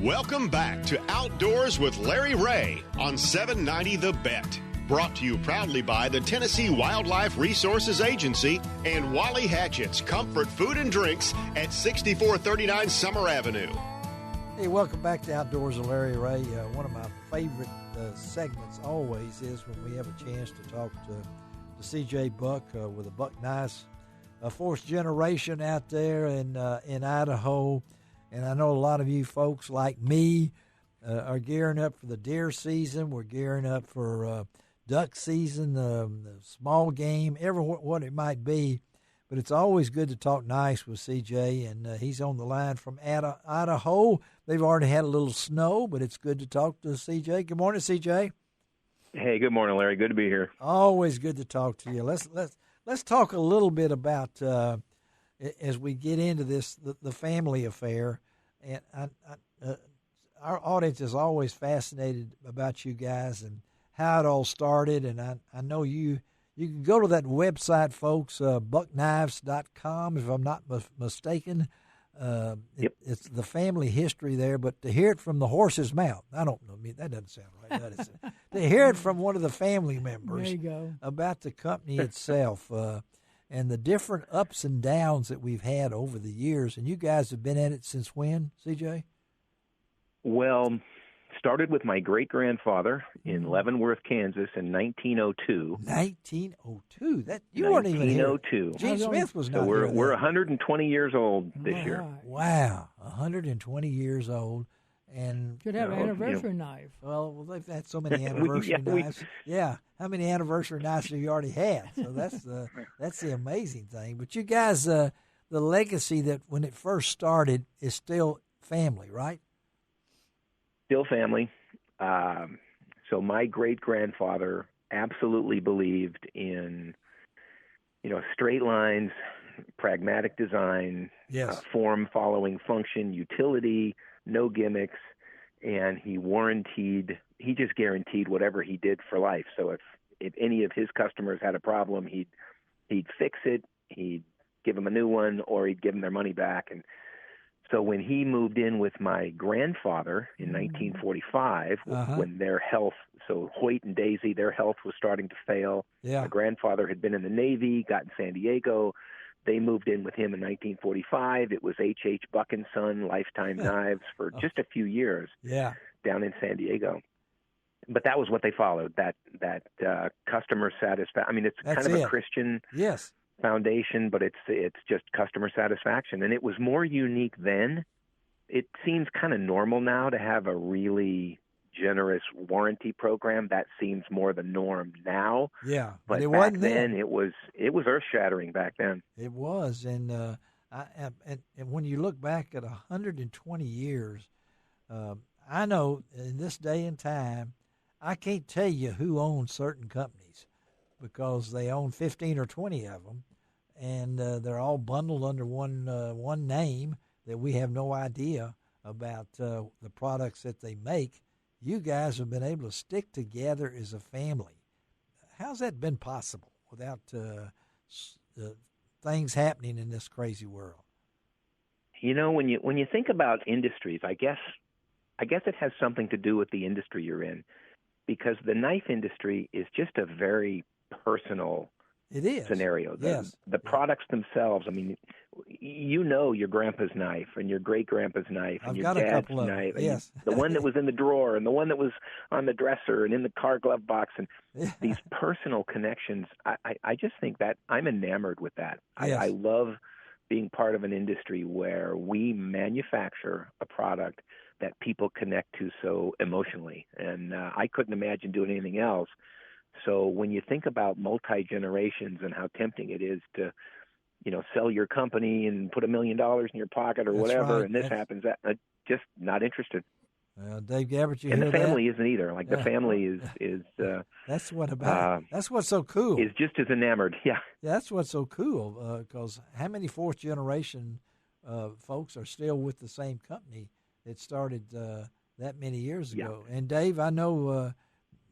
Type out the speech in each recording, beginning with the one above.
Welcome back to Outdoors with Larry Ray on 790 The Bet. Brought to you proudly by the Tennessee Wildlife Resources Agency and Wally Hatchett's Comfort Food and Drinks at 6439 Summer Avenue. Hey, welcome back to Outdoors with Larry Ray. One of my favorite segments always is when we have a chance to talk to C.J. Buck with the Buck Knives, fourth generation out there in Idaho. And I know a lot of you folks like me are gearing up for the deer season. We're gearing up for duck season, the small game, what it might be. But it's always good to talk nice with CJ, and he's on the line from Idaho. They've already had a little snow, but it's good to talk to CJ. Good morning, CJ. Hey, good morning, Larry. Good to be here. Always good to talk to you. Let's talk a little bit about as we get into this the family affair, and our audience is always fascinated about you guys and how it all started. And I know you can go to that website, folks, buckknives.com, if I'm not mistaken. Yep. It's the family history there, but to hear it from the horse's mouth, I don't know, that doesn't sound right, does it? To hear it from one of the family members there you go. About the company itself and the different ups and downs that we've had over the years. And you guys have been at it since when, CJ? Well, started with my great-grandfather in Leavenworth, Kansas in 1902. 1902? You weren't even here. 1902. Gene Smith was not so here. We're 120 years old this year. Wow, 120 years old. And should have an anniversary knife. Well, they've had so many anniversary knives. Yeah, how many anniversary knives have you already had? So that's the amazing thing. But you guys, the legacy that when it first started is still family, right? Still family. So my great-grandfather absolutely believed in, straight lines, pragmatic design, yes, form following function, utility, no gimmicks, and he just guaranteed whatever he did for life. So if any of his customers had a problem, he'd fix it, he'd give them a new one, or he'd give them their money back. And so when he moved in with my grandfather in 1945, when their health, so Hoyt and Daisy, their health was starting to fail. Yeah. My grandfather had been in the Navy, got in San Diego. They moved in with him in 1945. It was H.H. Buck & Son, Lifetime Knives, for just a few years down in San Diego. But that was what they followed, that customer satisfaction. I mean, it's kind of a Christian foundation, but it's just customer satisfaction. And it was more unique then. It seems kind of normal now to have a really generous warranty program. That seems more the norm now. Yeah, but back then it was earth-shattering back then. It was, and when you look back at 120 years, I know in this day and time, I can't tell you who owns certain companies because they own 15 or 20 of them, and they're all bundled under one name that we have no idea about the products that they make. You guys have been able to stick together as a family. How's that been possible without things happening in this crazy world? When you think about industries, I guess it has something to do with the industry you're in, because the knife industry is just a very personal scenario. The products themselves, I mean, your grandpa's knife and your great-grandpa's knife and your dad's knife, and the one that was in the drawer and the one that was on the dresser and in the car glove box, and these personal connections. I just think that I'm enamored with that. I love being part of an industry where we manufacture a product that people connect to so emotionally, and I couldn't imagine doing anything else. So when you think about multi-generations and how tempting it is to, sell your company and put $1 million in your pocket or whatever, and this happens, just not interested. Dave Gabbert, and the family isn't either. Like the family is that's what about that's what's so cool. Is just as enamored. Yeah, that's what's so cool. Because how many fourth generation folks are still with the same company that started that many years ago? And Dave, I know.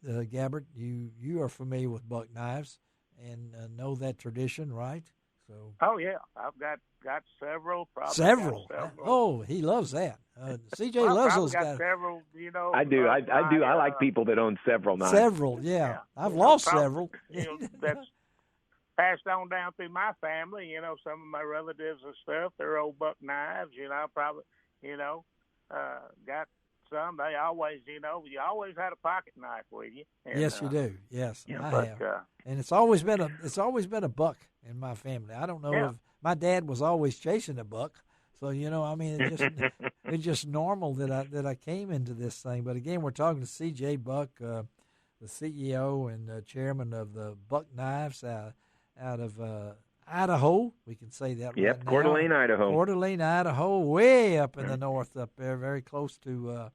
Gabbert, you are familiar with Buck Knives and know that tradition, right? So. Oh yeah, I've got got several. Probably Several. got several. Oh, he loves that. CJ Well, Luzzle's got several. You know, I do. I do. I like people that own several knives. Several, yeah. I've lost probably, several. You know, that's passed on down through my family. You know, some of my relatives and stuff, they're old buck knives. You know, probably, you know, got some. They always, you know, you always had a pocket knife with you. And, yes, you do. Yes, yeah, I but, have. And it's always been a buck in my family. I don't know if my dad was always chasing a buck. So, you know, I mean, it's just normal that I came into this thing. But again, we're talking to C.J. Buck, the CEO and chairman of the Buck Knives out of Idaho. We can say that right now. Coeur d'Alene, Idaho. Coeur d'Alene, Idaho, way up in the north up there, very close to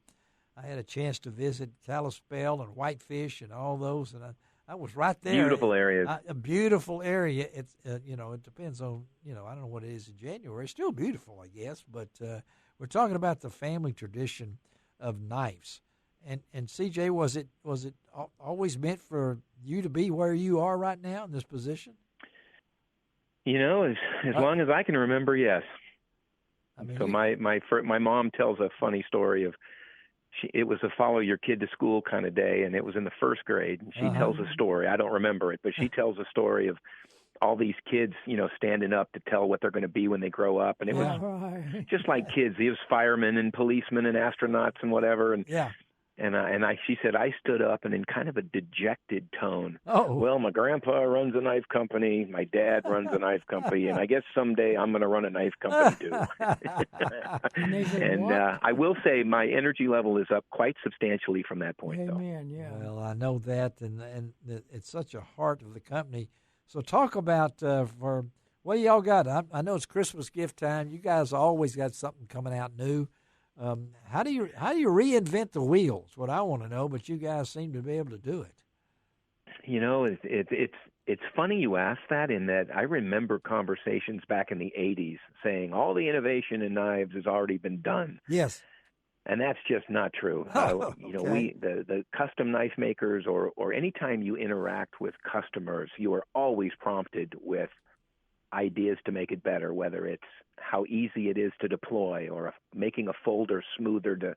I had a chance to visit Kalispell and Whitefish and all those, and I was right there. Beautiful areas. A beautiful area. It's you know, it depends on, you know, I don't know what it is in January. It's still beautiful, I guess, but we're talking about the family tradition of knives. And CJ, was it always meant for you to be where you are right now in this position? You know, as long as I can remember, yes. I mean, so my mom tells a funny story of it was a follow your kid to school kind of day, and it was in the first grade. And she tells a story. I don't remember it, but she tells a story of all these kids, you know, standing up to tell what they're going to be when they grow up. And it was just like kids. He was firemen and policemen and astronauts and whatever. And she said, I stood up and in kind of a dejected tone. Well, my grandpa runs a knife company. My dad runs a knife company. And I guess someday I'm going to run a knife company too. And I will say my energy level is up quite substantially from that point. Amen, though. Yeah. Well, I know that. And it's such a heart of the company. So talk about for what y'all got. I know it's Christmas gift time. You guys always got something coming out new. How do you reinvent the wheels? What I want to know, but you guys seem to be able to do it. You know, it's funny you ask that, in that I remember conversations back in the 80s saying all the innovation in knives has already been done. Yes. And that's just not true. You know, the custom knife makers, or anytime you interact with customers, you are always prompted with ideas to make it better, whether it's how easy it is to deploy, or making a folder smoother to,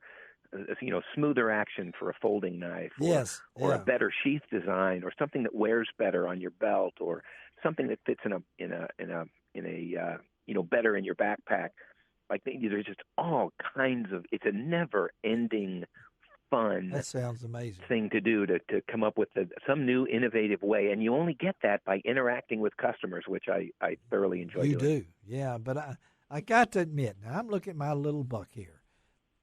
you know, smoother action for a folding knife, or a better sheath design, or something that wears better on your belt, or something that fits in a you know, better in your backpack. Like, there's just all kinds of. It's a never-ending fun. That sounds amazing. Thing to do to come up with some new innovative way, and you only get that by interacting with customers, which I thoroughly enjoy. You doing. do, yeah. But I got to admit, now I'm looking at my little buck here.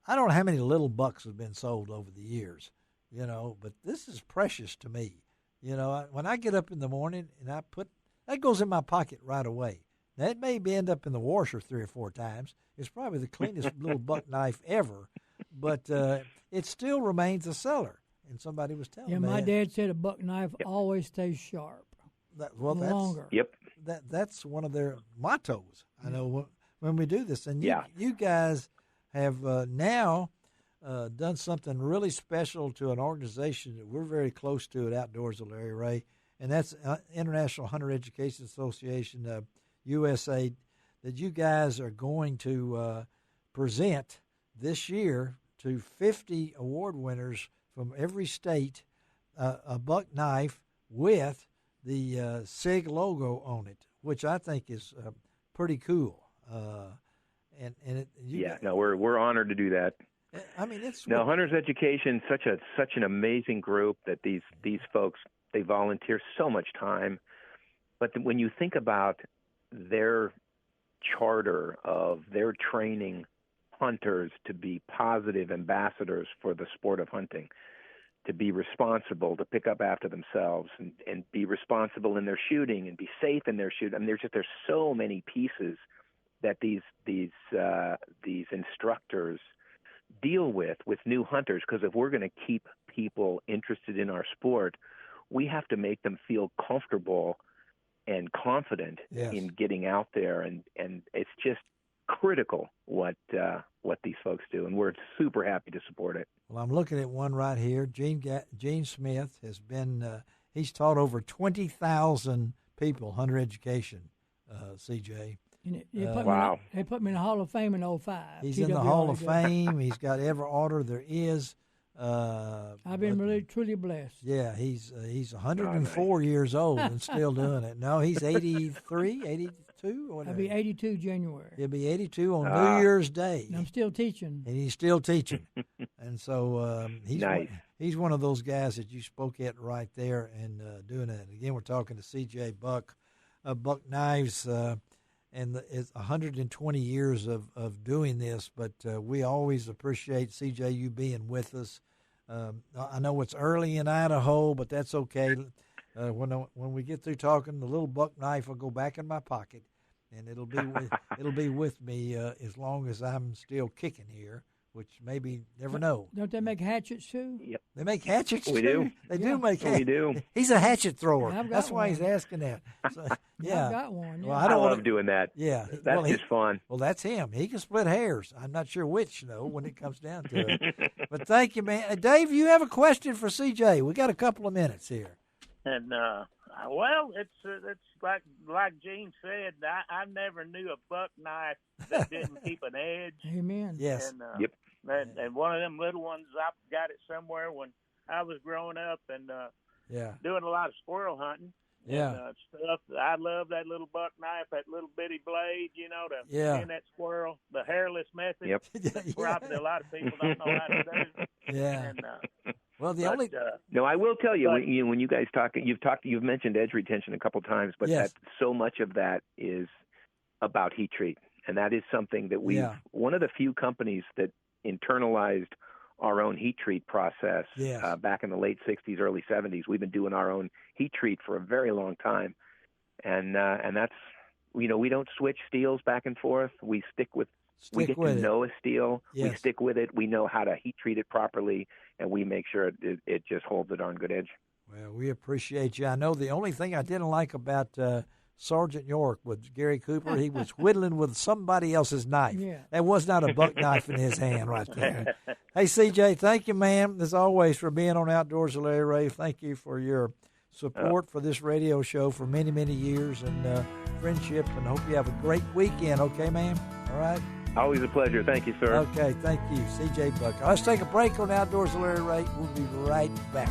I don't know how many little bucks have been sold over the years, you know, but this is precious to me. You know, when I get up in the morning and that goes in my pocket right away. Now, it may end up in the washer 3 or 4 times. It's probably the cleanest little buck knife ever, but it still remains a seller. And somebody was telling me. Yeah, my dad said a buck knife always stays sharp. Longer. That's one of their mottos. I know when we do this. And you guys have now done something really special to an organization that we're very close to at Outdoors of Larry Ray, and that's International Hunter Education Association, USA, that you guys are going to present this year to 50 award winners from every state a buck knife with the SIG logo on it, which I think is pretty cool. We're honored to do that. I mean, Hunters Education, such an amazing group that these folks, they volunteer so much time. But when you think about their charter of their training hunters to be positive ambassadors for the sport of hunting, to be responsible, to pick up after themselves, and be responsible in their shooting and be safe in their shooting. I mean, there's so many pieces that these instructors deal with new hunters, because if we're going to keep people interested in our sport, we have to make them feel comfortable and confident in getting out there, and it's just critical what these folks do, and we're super happy to support it. Well, I'm looking at one right here. Gene Smith has been he's taught over 20,000 people hunter education, CJ, Wow. They put me in the Hall of Fame in 2005. He's in the Hall of Fame. He's got every order there is. I've been really, truly blessed. Yeah, he's 104 years old and still doing it. No, he's 83, 82 or whatever. I'll be 82 January. He'll be 82 on New Year's Day. And I'm still teaching. And he's still teaching. And so he's nice. He's one of those guys that you spoke at right there and doing that. Again, we're talking to C.J. Buck, Buck Knives, and it's 120 years of doing this, but we always appreciate, C.J., you being with us. I know it's early in Idaho, but that's okay. When we get through talking, the little buck knife will go back in my pocket, and it'll be with me as long as I'm still kicking here, which maybe never know. Don't they make hatchets too? Yep. They make hatchets We too? do. They do make hatchets. We do. He's a hatchet thrower. That's why he's asking that. So, yeah. I've got one. Yeah. Well, I love doing that. Yeah. That's just fun. Well, that's him. He can split hairs. I'm not sure which, when it comes down to it. But thank you, man. Dave, you have a question for CJ. We got a couple of minutes here. And well, it's like Gene said. I never knew a buck knife that didn't keep an edge. Amen. Yes. And, Yep. And one of them little ones, I got it somewhere when I was growing up and doing a lot of squirrel hunting. Yeah. And, stuff. I love that little buck knife, that little bitty blade, to skin that squirrel, the hairless method. Yep. That's probably a lot of people don't know how to do. Yeah. And, well, no, I will tell you, when you guys talk, you've mentioned edge retention a couple times, but yes. that so much of that is about heat treat, and that is something that one of the few companies that internalized our own heat treat process back in the late 60s, early 70s. We've been doing our own heat treat for a very long time, and that's we don't switch steels back and forth. We we get to know a steel. Yes. We stick with it. We know how to heat treat it properly, and we make sure it just holds a darn good edge. Well, we appreciate you. I know the only thing I didn't like about Sergeant York with Gary Cooper, he was whittling with somebody else's knife. Yeah. That was not a buck knife in his hand right there. Hey, CJ, thank you, ma'am, as always, for being on Outdoors with Larry Ray. Thank you for your support for this radio show for many, many years and friendship, and hope you have a great weekend, okay, ma'am? All right? Always a pleasure. Thank you, sir. Okay, thank you, CJ Buck. Let's take a break on Outdoors with Larry Ray. We'll be right back.